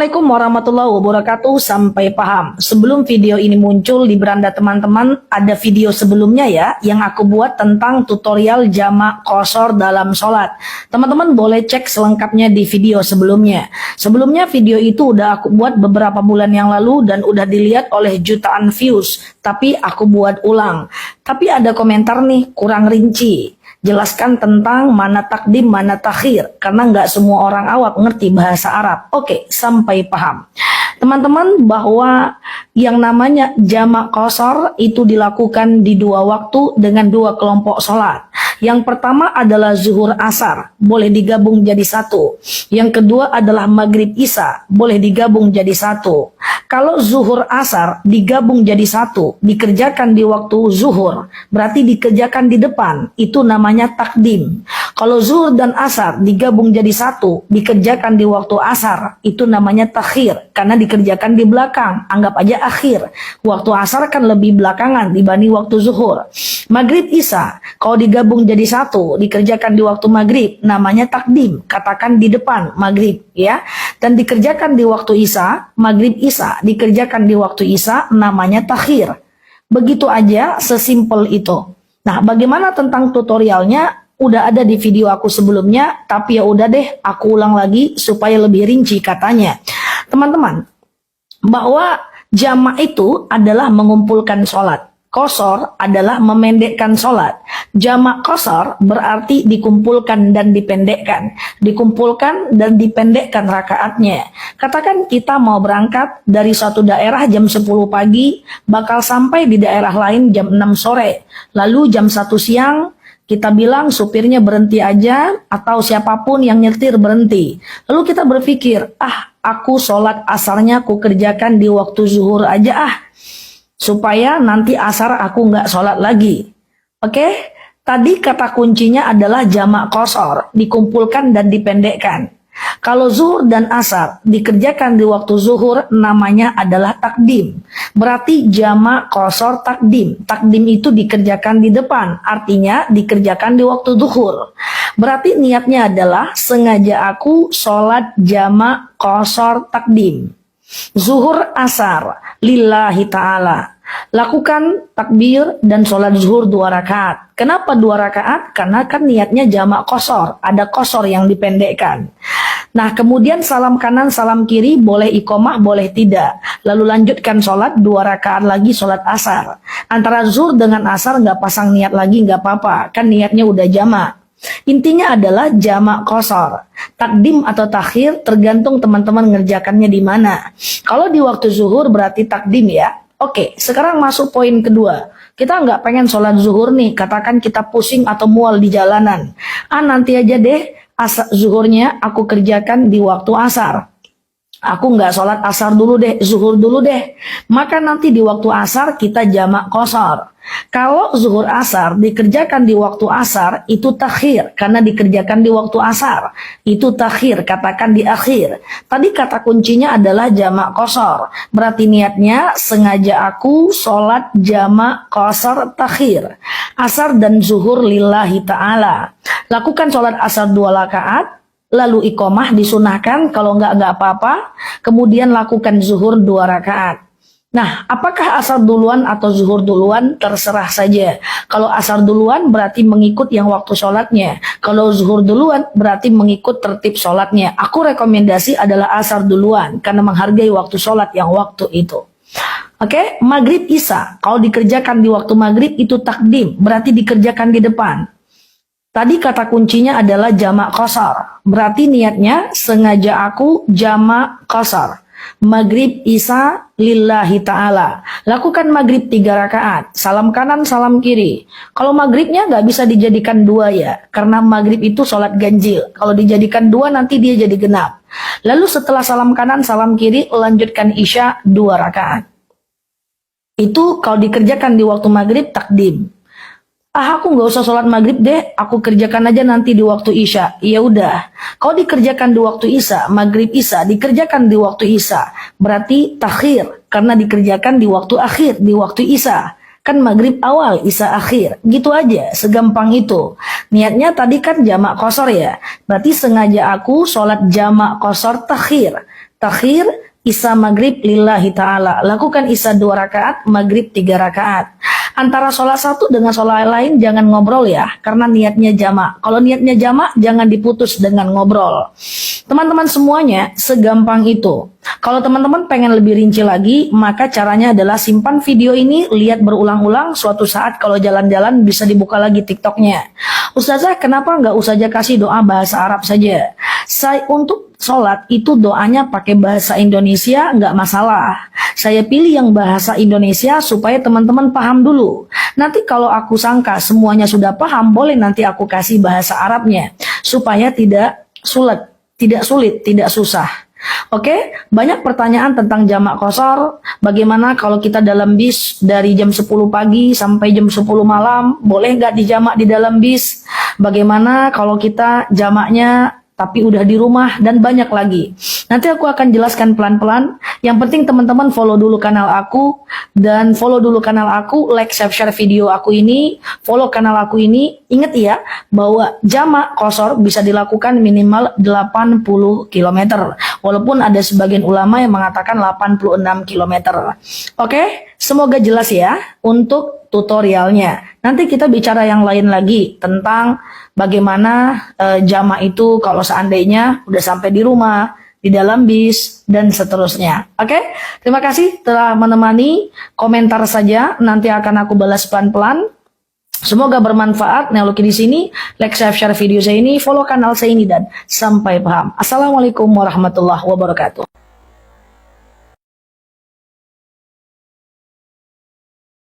Assalamualaikum warahmatullahi wabarakatuh. Sampai paham. Sebelum video ini muncul di beranda teman-teman, ada video sebelumnya ya yang aku buat tentang tutorial jamak qashar dalam sholat. Teman-teman boleh cek selengkapnya di video sebelumnya. Sebelumnya video itu udah aku buat beberapa bulan yang lalu dan udah dilihat oleh jutaan views. Tapi aku buat ulang. Tapi ada komentar nih kurang rinci. Jelaskan tentang mana takdim, mana takhir. Karena nggak semua orang awam ngerti bahasa Arab. Oke, sampai paham. Teman-teman, bahwa yang namanya jamak qashar itu dilakukan di dua waktu dengan dua kelompok sholat. Yang pertama adalah zuhur asar, boleh digabung jadi satu. Yang kedua adalah maghrib isya, boleh digabung jadi satu. Kalau zuhur asar digabung jadi satu, dikerjakan di waktu zuhur, berarti dikerjakan di depan, itu namanya takdim. Kalau zuhur dan asar digabung jadi satu, dikerjakan di waktu asar, itu namanya takhir, karena dikerjakan di belakang, anggap aja akhir. Waktu asar kan lebih belakangan dibanding waktu zuhur. Maghrib isya, kalau digabung jadi satu, dikerjakan di waktu maghrib, namanya takdim, katakan di depan maghrib ya. Dan dikerjakan di waktu isya, maghrib isya, dikerjakan di waktu isya, namanya takhir. Begitu aja, sesimpel itu. Nah, bagaimana tentang tutorialnya? Udah ada di video aku sebelumnya, tapi ya udah deh, aku ulang lagi supaya lebih rinci katanya. Teman-teman, bahwa jamak itu adalah mengumpulkan sholat. Qashar adalah memendekkan sholat. Jamak qashar berarti dikumpulkan dan dipendekkan. Dikumpulkan dan dipendekkan rakaatnya. Katakan kita mau berangkat dari suatu daerah jam 10 pagi, bakal sampai di daerah lain jam 6 sore. Lalu jam 1 siang, kita bilang supirnya berhenti aja atau siapapun yang nyetir berhenti. Lalu kita berpikir, aku sholat asarnya aku kerjakan di waktu zuhur aja supaya nanti asar aku nggak sholat lagi. Oke? Tadi kata kuncinya adalah jamak qashar, dikumpulkan dan dipendekkan. Kalau zuhur dan asar dikerjakan di waktu zuhur, namanya adalah takdim. Berarti jamak qashar takdim. Takdim itu dikerjakan di depan, artinya dikerjakan di waktu zuhur. Berarti niatnya adalah sengaja aku sholat jamak qashar takdim. Zuhur asar lillahi ta'ala. Lakukan takbir dan sholat zuhur 2 rakaat. Kenapa 2 rakaat? Karena kan niatnya jamak qashar, ada qashar yang dipendekkan. Nah, kemudian salam kanan, salam kiri, boleh iqomah, boleh tidak. Lalu lanjutkan sholat 2 rakaat lagi sholat asar. Antara zuhur dengan asar nggak pasang niat lagi, nggak apa-apa. Kan niatnya udah jamak. Intinya adalah jamak qashar. Takdim atau takhir tergantung teman-teman ngerjakannya di mana. Kalau di waktu zuhur berarti takdim ya. Oke, sekarang masuk poin kedua. Kita nggak pengen sholat zuhur nih, katakan kita pusing atau mual di jalanan. Nanti aja deh, zuhurnya aku kerjakan di waktu asar. Aku nggak sholat asar dulu deh, zuhur dulu deh. Maka nanti di waktu asar kita jamak qashar. Kalau zuhur asar dikerjakan di waktu asar, itu takhir, karena dikerjakan di waktu asar. Itu takhir, katakan di akhir. Tadi kata kuncinya adalah jamak qashar. Berarti niatnya sengaja aku sholat jamak qashar takhir. Asar dan zuhur lillahi ta'ala. Lakukan sholat asar 2 rakaat. Lalu iqomah disunahkan, kalau nggak apa-apa. Kemudian lakukan zuhur 2 rakaat. Nah, apakah asar duluan atau zuhur duluan? Terserah saja. Kalau asar duluan berarti mengikut yang waktu sholatnya. Kalau zuhur duluan berarti mengikut tertib sholatnya. Aku rekomendasi adalah asar duluan, karena menghargai waktu sholat yang waktu itu. Oke, maghrib isya. Kalau dikerjakan di waktu maghrib itu takdim, berarti dikerjakan di depan. Tadi kata kuncinya adalah jamak qashar. Berarti niatnya sengaja aku jamak qashar. Maghrib isya lillahi ta'ala. Lakukan maghrib 3 rakaat. Salam kanan, salam kiri. Kalau maghribnya nggak bisa dijadikan 2 ya. Karena maghrib itu sholat ganjil. Kalau dijadikan 2 nanti dia jadi genap. Lalu setelah salam kanan, salam kiri, lanjutkan isya 2 rakaat. Itu kalau dikerjakan di waktu maghrib takdim. Aku nggak usah sholat maghrib deh, aku kerjakan aja nanti di waktu isya. Ya udah, kalau dikerjakan di waktu isya, maghrib isya dikerjakan di waktu isya, berarti takhir, karena dikerjakan di waktu akhir, di waktu isya. Kan maghrib awal, isya akhir, gitu aja, segampang itu. Niatnya tadi kan jamak qashar ya, berarti sengaja aku sholat jamak qashar takhir. takhir, Isya maghrib lillahi ta'ala. Lakukan Isya 2 rakaat, maghrib 3 rakaat. Antara sholat satu dengan sholat lain jangan ngobrol ya, karena niatnya jamak. Kalau niatnya jamak, jangan diputus dengan ngobrol. Teman-teman semuanya, segampang itu. Kalau teman-teman pengen lebih rinci lagi, maka caranya adalah simpan video ini, lihat berulang-ulang, suatu saat kalau jalan-jalan bisa dibuka lagi TikToknya. Ustazah, kenapa nggak usah kasih doa bahasa Arab saja? Untuk sholat itu doanya pakai bahasa Indonesia nggak masalah. Saya pilih yang bahasa Indonesia supaya teman-teman paham dulu. Nanti kalau aku sangka semuanya sudah paham, boleh nanti aku kasih bahasa Arabnya supaya tidak sulit, tidak susah. Oke, banyak pertanyaan tentang jamak qashar. Bagaimana kalau kita dalam bis dari jam 10 pagi sampai jam 10 malam, boleh nggak dijamak di dalam bis? Bagaimana kalau kita jamaknya tapi udah di rumah, dan banyak lagi. Nanti aku akan jelaskan pelan-pelan. Yang penting teman-teman follow dulu kanal aku, dan follow dulu kanal aku, like, share video aku ini, follow kanal aku ini. Ingat ya, bahwa jamak qashar bisa dilakukan minimal 80 km. Walaupun ada sebagian ulama yang mengatakan 86 km. Oke, semoga jelas ya untuk tutorialnya. Nanti kita bicara yang lain lagi tentang bagaimana jamak itu kalau seandainya udah sampai di rumah, di dalam bis, dan seterusnya. Oke, terima kasih telah menemani. Komentar saja, nanti akan aku balas pelan-pelan. Semoga bermanfaat. Neologi di sini, like, share video saya ini, follow kanal saya ini, dan sampai paham. Assalamualaikum warahmatullahi wabarakatuh.